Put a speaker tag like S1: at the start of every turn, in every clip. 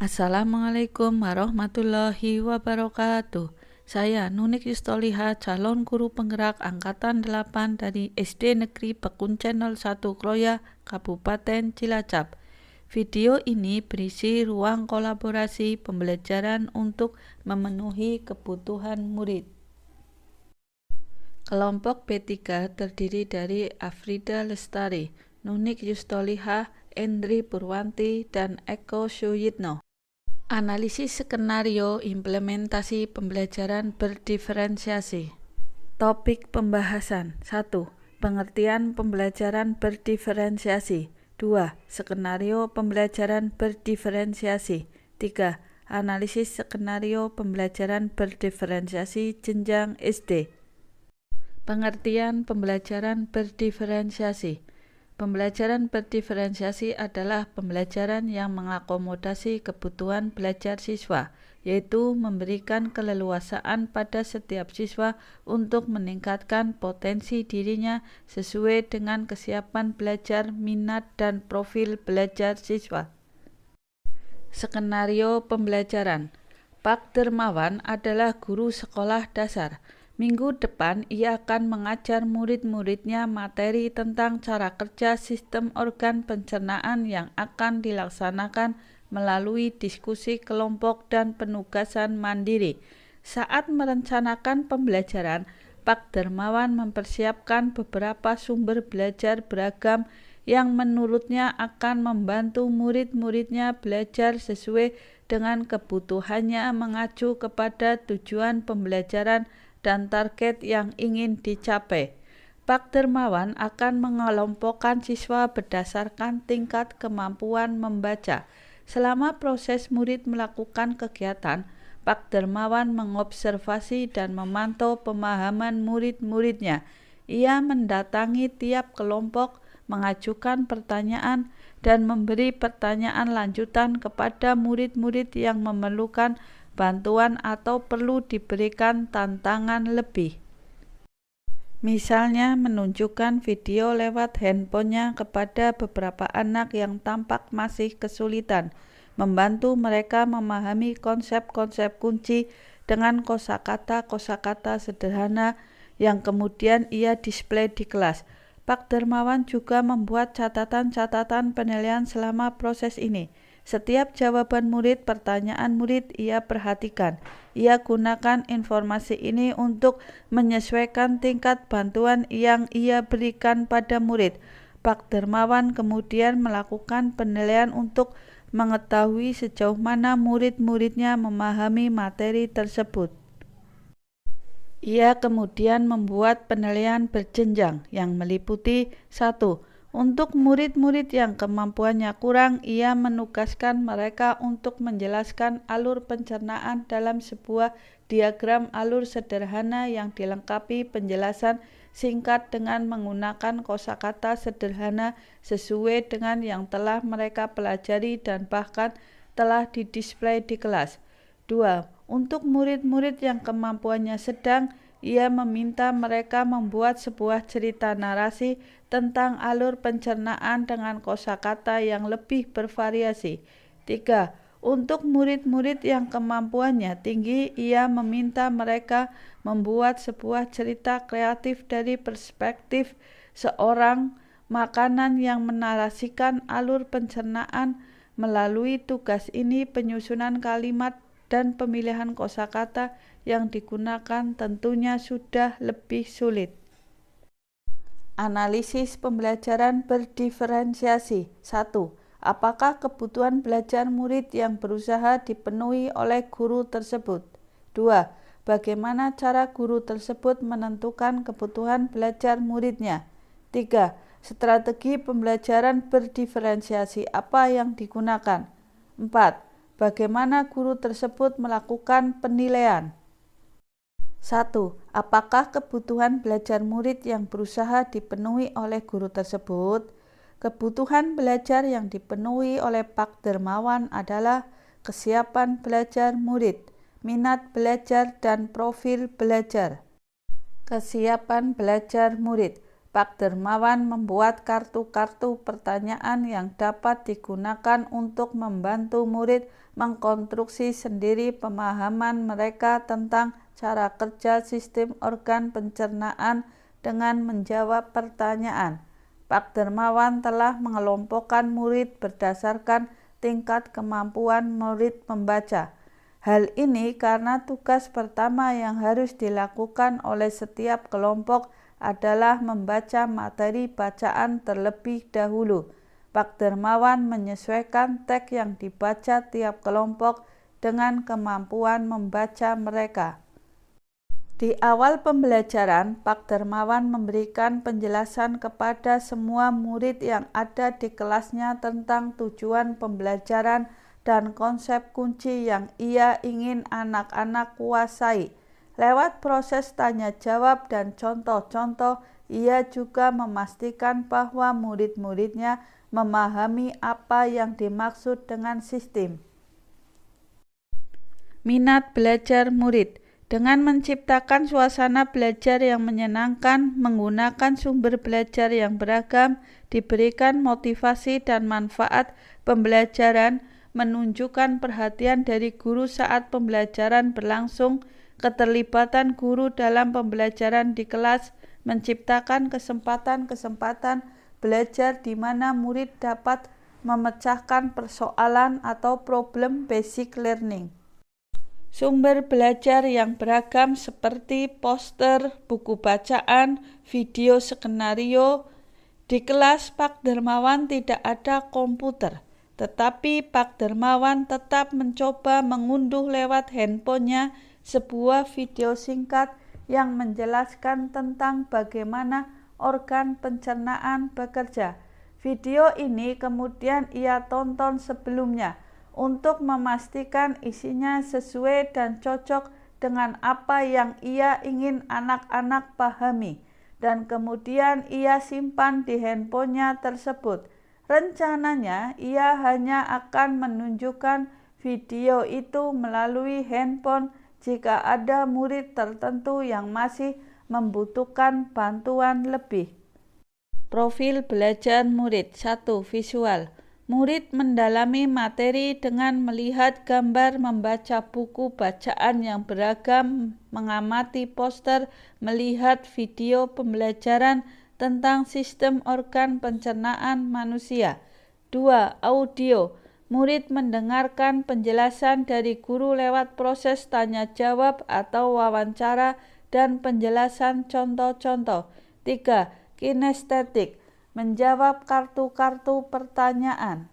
S1: Assalamualaikum warahmatullahi wabarakatuh. Saya Nunik Yustoliha, calon guru penggerak Angkatan 8 dari SD Negeri Pekuncen 01 Kroya, Kabupaten Cilacap. Video ini berisi ruang kolaborasi pembelajaran untuk memenuhi kebutuhan murid. Kelompok B3 terdiri dari Afrida Lestari, Nunik Yustoliha, Endri Purwanti, dan Eko Suyitno. Analisis skenario implementasi pembelajaran berdiferensiasi. Topik pembahasan 1. Pengertian pembelajaran berdiferensiasi. 2. Skenario pembelajaran berdiferensiasi. 3. Analisis skenario pembelajaran berdiferensiasi jenjang SD. Pengertian pembelajaran berdiferensiasi. Pembelajaran berdiferensiasi adalah pembelajaran yang mengakomodasi kebutuhan belajar siswa, yaitu memberikan keleluasaan pada setiap siswa untuk meningkatkan potensi dirinya sesuai dengan kesiapan belajar, minat, dan profil belajar siswa. Skenario pembelajaran. Pak Dermawan adalah guru sekolah dasar. Minggu depan ia akan mengajar murid-muridnya materi tentang cara kerja sistem organ pencernaan yang akan dilaksanakan melalui diskusi kelompok dan penugasan mandiri. Saat merencanakan pembelajaran, Pak Dermawan mempersiapkan beberapa sumber belajar beragam yang menurutnya akan membantu murid-muridnya belajar sesuai dengan kebutuhannya mengacu kepada tujuan pembelajaran dan target yang ingin dicapai. Pak Dermawan akan mengelompokkan siswa berdasarkan tingkat kemampuan membaca. Selama proses murid melakukan kegiatan, Pak Dermawan mengobservasi dan memantau pemahaman murid-muridnya. Ia mendatangi tiap kelompok, mengajukan pertanyaan, dan memberi pertanyaan lanjutan kepada murid-murid yang memerlukan bantuan atau perlu diberikan tantangan lebih. Misalnya menunjukkan video lewat handphonenya kepada beberapa anak yang tampak masih kesulitan, membantu mereka memahami konsep-konsep kunci dengan kosakata sederhana yang kemudian ia display di kelas. Pak Dermawan juga membuat catatan-catatan penilaian selama proses ini. Setiap jawaban murid, pertanyaan murid ia perhatikan. Ia gunakan informasi ini untuk menyesuaikan tingkat bantuan yang ia berikan pada murid. Pak Dermawan kemudian melakukan penilaian untuk mengetahui sejauh mana murid-muridnya memahami materi tersebut. Ia kemudian membuat penilaian berjenjang yang meliputi 1. Untuk murid-murid yang kemampuannya kurang, ia menugaskan mereka untuk menjelaskan alur pencernaan dalam sebuah diagram alur sederhana yang dilengkapi penjelasan singkat dengan menggunakan kosakata sederhana sesuai dengan yang telah mereka pelajari dan bahkan telah didisplay di kelas. 2. Untuk murid-murid yang kemampuannya sedang, ia meminta mereka membuat sebuah cerita narasi tentang alur pencernaan dengan kosakata yang lebih bervariasi. 3. Untuk murid-murid yang kemampuannya tinggi, ia meminta mereka membuat sebuah cerita kreatif dari perspektif seorang makanan yang menarasikan alur pencernaan. Melalui tugas ini, penyusunan kalimat dan pemilihan kosakata yang digunakan tentunya sudah lebih sulit. Analisis pembelajaran berdiferensiasi. 1. Apakah kebutuhan belajar murid yang berusaha dipenuhi oleh guru tersebut? 2. Bagaimana cara guru tersebut menentukan kebutuhan belajar muridnya? 3. Strategi pembelajaran berdiferensiasi apa yang digunakan? 4. Bagaimana guru tersebut melakukan penilaian? 1. Apakah kebutuhan belajar murid yang berusaha dipenuhi oleh guru tersebut? Kebutuhan belajar yang dipenuhi oleh Pak Dermawan adalah kesiapan belajar murid, minat belajar, dan profil belajar. Kesiapan belajar murid. Pak Dermawan membuat kartu-kartu pertanyaan yang dapat digunakan untuk membantu murid mengkonstruksi sendiri pemahaman mereka tentang cara kerja sistem organ pencernaan dengan menjawab pertanyaan. Pak Dermawan telah mengelompokkan murid berdasarkan tingkat kemampuan murid membaca. Hal ini karena tugas pertama yang harus dilakukan oleh setiap kelompok adalah membaca materi bacaan terlebih dahulu. Pak Dermawan menyesuaikan teks yang dibaca tiap kelompok dengan kemampuan membaca mereka. Di awal pembelajaran, Pak Dermawan memberikan penjelasan kepada semua murid yang ada di kelasnya tentang tujuan pembelajaran dan konsep kunci yang ia ingin anak-anak kuasai. Lewat proses tanya jawab dan contoh-contoh, ia juga memastikan bahwa murid-muridnya memahami apa yang dimaksud dengan sistem. Minat belajar murid. Dengan menciptakan suasana belajar yang menyenangkan, menggunakan sumber belajar yang beragam, diberikan motivasi dan manfaat pembelajaran, menunjukkan perhatian dari guru saat pembelajaran berlangsung, keterlibatan guru dalam pembelajaran di kelas, menciptakan kesempatan-kesempatan belajar di mana murid dapat memecahkan persoalan atau problem basic learning. Sumber belajar yang beragam seperti poster, buku bacaan, video skenario. Di kelas Pak Dermawan tidak ada komputer, tetapi Pak Dermawan tetap mencoba mengunduh lewat handphonenya sebuah video singkat yang menjelaskan tentang bagaimana organ pencernaan bekerja. Video ini kemudian ia tonton sebelumnya untuk memastikan isinya sesuai dan cocok dengan apa yang ia ingin anak-anak pahami, dan kemudian ia simpan di handphonenya tersebut. Rencananya ia hanya akan menunjukkan video itu melalui handphone jika ada murid tertentu yang masih membutuhkan bantuan lebih. Profil belajar murid. 1. Visual. Murid mendalami materi dengan melihat gambar, membaca buku bacaan yang beragam, mengamati poster, melihat video pembelajaran tentang sistem organ pencernaan manusia. 2. Audio. Murid mendengarkan penjelasan dari guru lewat proses tanya jawab atau wawancara dan penjelasan contoh-contoh. 3. Kinestetik. Menjawab kartu-kartu pertanyaan.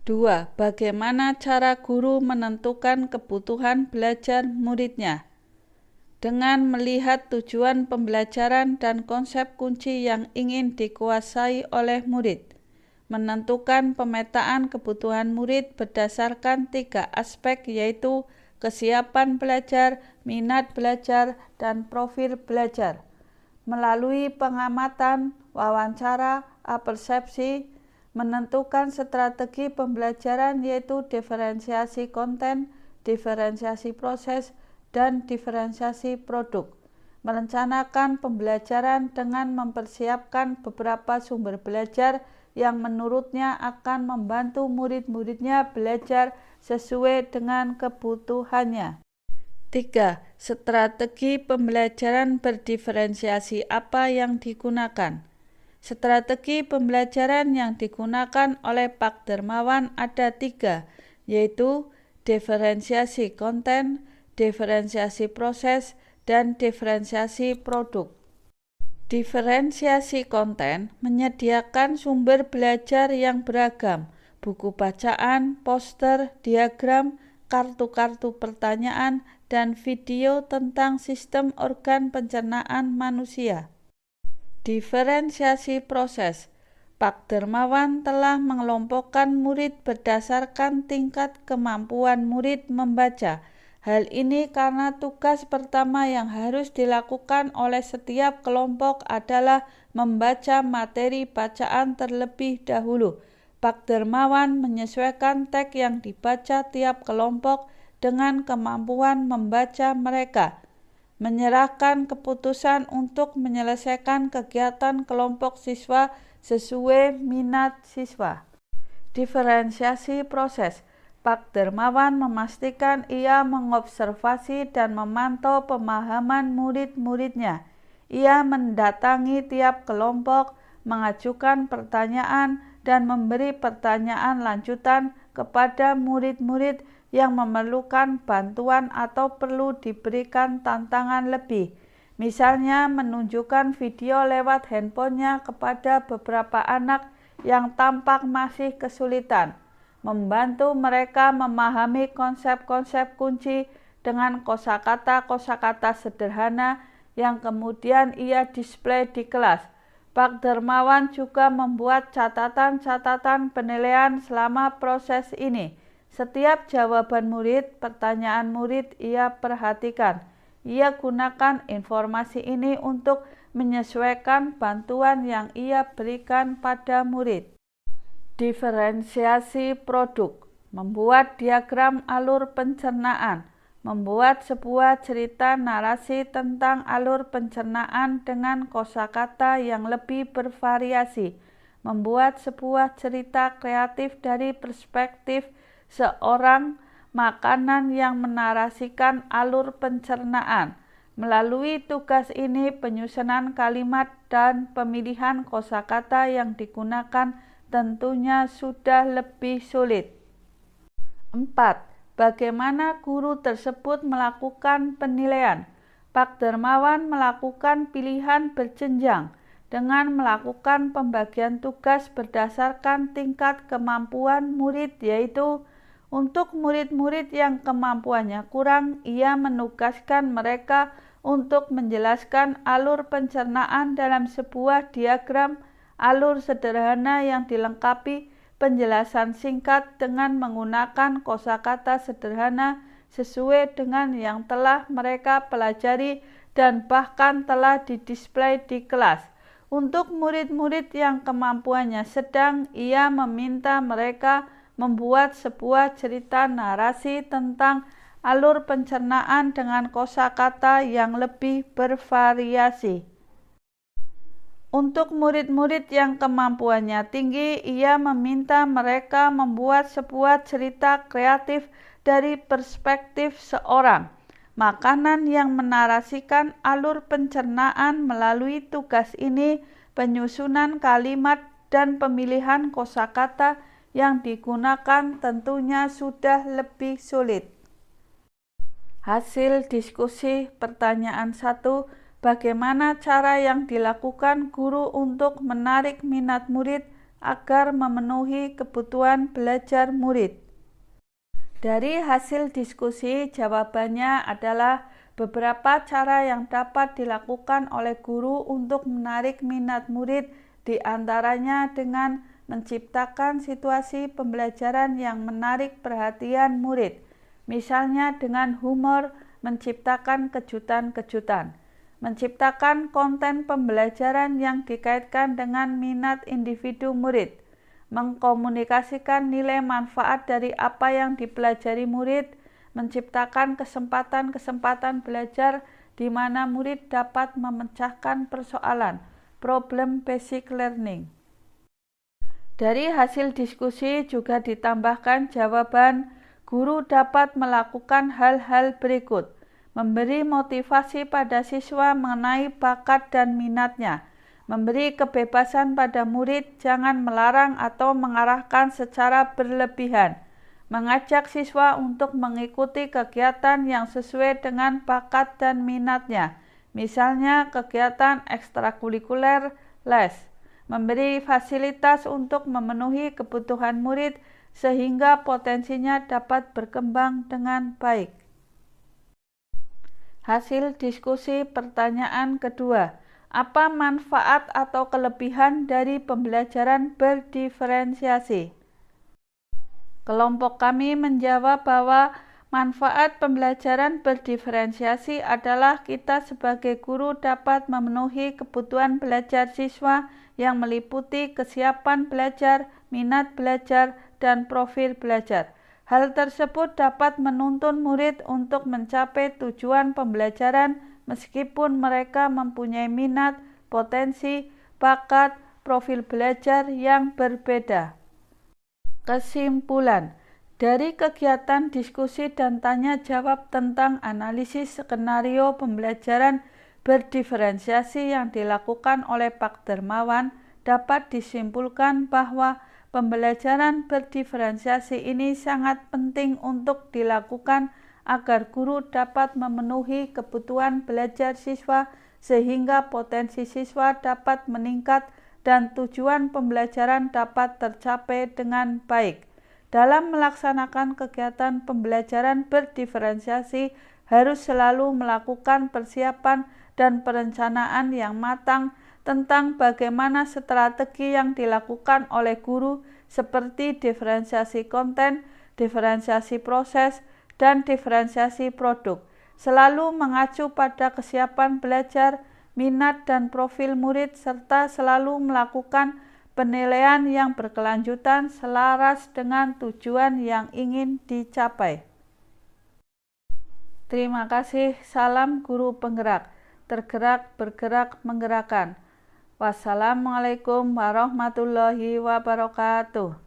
S1: 2. Bagaimana cara guru menentukan kebutuhan belajar muridnya? Dengan melihat tujuan pembelajaran dan konsep kunci yang ingin dikuasai oleh murid. Menentukan pemetaan kebutuhan murid berdasarkan 3 aspek, yaitu kesiapan belajar, minat belajar, dan profil belajar. Melalui pengamatan, wawancara, persepsi, menentukan strategi pembelajaran yaitu diferensiasi konten, diferensiasi proses, dan diferensiasi produk. Merencanakan pembelajaran dengan mempersiapkan beberapa sumber belajar yang menurutnya akan membantu murid-muridnya belajar sesuai dengan kebutuhannya. 3. Strategi pembelajaran berdiferensiasi apa yang digunakan? Strategi pembelajaran yang digunakan oleh Pak Dermawan ada 3, yaitu diferensiasi konten, diferensiasi proses, dan diferensiasi produk. Diferensiasi konten menyediakan sumber belajar yang beragam, buku bacaan, poster, diagram, kartu-kartu pertanyaan, dan video tentang sistem organ pencernaan manusia. Diferensiasi proses. Pak Dermawan telah mengelompokkan murid berdasarkan tingkat kemampuan murid membaca. Hal ini karena tugas pertama yang harus dilakukan oleh setiap kelompok adalah membaca materi bacaan terlebih dahulu. Pak Dermawan menyesuaikan teks yang dibaca tiap kelompok dengan kemampuan membaca mereka. menyerahkan keputusan untuk menyelesaikan kegiatan kelompok siswa sesuai minat siswa. Diferensiasi proses. Pak Dermawan memastikan ia mengobservasi dan memantau pemahaman murid-muridnya. Ia mendatangi tiap kelompok, mengajukan pertanyaan, dan memberi pertanyaan lanjutan kepada murid-murid yang memerlukan bantuan atau perlu diberikan tantangan lebih. Misalnya menunjukkan video lewat handphonenya kepada beberapa anak yang tampak masih kesulitan, membantu mereka memahami konsep-konsep kunci dengan kosakata-kosakata sederhana yang kemudian ia display di kelas. Pak Dermawan juga membuat catatan-catatan penilaian selama proses ini. Setiap jawaban murid, pertanyaan murid ia perhatikan. Ia gunakan informasi ini untuk menyesuaikan bantuan yang ia berikan pada murid. Diferensiasi produk. Membuat diagram alur pencernaan. Membuat sebuah cerita narasi tentang alur pencernaan dengan kosakata yang lebih bervariasi. Membuat sebuah cerita kreatif dari perspektif seorang makanan yang menarasikan alur pencernaan. Melalui tugas ini, penyusunan kalimat dan pemilihan kosakata yang digunakan tentunya sudah lebih sulit. 4. Bagaimana guru tersebut melakukan penilaian? Pak Dermawan melakukan pilihan berjenjang dengan melakukan pembagian tugas berdasarkan tingkat kemampuan murid, yaitu untuk murid-murid yang kemampuannya kurang, ia menugaskan mereka untuk menjelaskan alur pencernaan dalam sebuah diagram alur sederhana yang dilengkapi penjelasan singkat dengan menggunakan kosakata sederhana sesuai dengan yang telah mereka pelajari dan bahkan telah didisplay di kelas. Untuk murid-murid yang kemampuannya sedang, ia meminta mereka membuat sebuah cerita narasi tentang alur pencernaan dengan kosakata yang lebih bervariasi. Untuk murid-murid yang kemampuannya tinggi, ia meminta mereka membuat sebuah cerita kreatif dari perspektif seorang makanan yang menarasikan alur pencernaan. Melalui tugas ini, penyusunan kalimat dan pemilihan kosakata yang digunakan tentunya sudah lebih sulit. Hasil diskusi. Pertanyaan 1. Bagaimana cara yang dilakukan guru untuk menarik minat murid agar memenuhi kebutuhan belajar murid? Dari hasil diskusi, jawabannya adalah beberapa cara yang dapat dilakukan oleh guru untuk menarik minat murid, di antaranya dengan menciptakan situasi pembelajaran yang menarik perhatian murid, misalnya dengan humor, menciptakan kejutan-kejutan. Menciptakan konten pembelajaran yang dikaitkan dengan minat individu murid, mengkomunikasikan nilai manfaat dari apa yang dipelajari murid, menciptakan kesempatan-kesempatan belajar di mana murid dapat memecahkan persoalan, problem basic learning. Dari hasil diskusi juga ditambahkan jawaban, guru dapat melakukan hal-hal berikut. Memberi motivasi pada siswa mengenai bakat dan minatnya, memberi kebebasan pada murid, jangan melarang atau mengarahkan secara berlebihan, mengajak siswa untuk mengikuti kegiatan yang sesuai dengan bakat dan minatnya, misalnya kegiatan ekstrakurikuler, les, memberi fasilitas untuk memenuhi kebutuhan murid sehingga potensinya dapat berkembang dengan baik. Hasil diskusi. Pertanyaan kedua. Apa manfaat atau kelebihan dari pembelajaran berdiferensiasi? Kelompok kami menjawab bahwa manfaat pembelajaran berdiferensiasi adalah kita sebagai guru dapat memenuhi kebutuhan belajar siswa yang meliputi kesiapan belajar, minat belajar, dan profil belajar. Hal tersebut dapat menuntun murid untuk mencapai tujuan pembelajaran meskipun mereka mempunyai minat, potensi, bakat, profil belajar yang berbeda. Kesimpulan, dari kegiatan diskusi dan tanya jawab tentang analisis skenario pembelajaran berdiferensiasi yang dilakukan oleh Pak Dermawan, dapat disimpulkan bahwa pembelajaran berdiferensiasi ini sangat penting untuk dilakukan agar guru dapat memenuhi kebutuhan belajar siswa sehingga potensi siswa dapat meningkat dan tujuan pembelajaran dapat tercapai dengan baik. Dalam melaksanakan kegiatan pembelajaran berdiferensiasi, harus selalu melakukan persiapan dan perencanaan yang matang tentang bagaimana strategi yang dilakukan oleh guru seperti diferensiasi konten, diferensiasi proses, dan diferensiasi produk. Selalu mengacu pada kesiapan belajar, minat dan profil murid, serta selalu melakukan penilaian yang berkelanjutan selaras dengan tujuan yang ingin dicapai. Terima kasih. Salam guru penggerak, tergerak, bergerak, menggerakkan. Wassalamualaikum warahmatullahi wabarakatuh.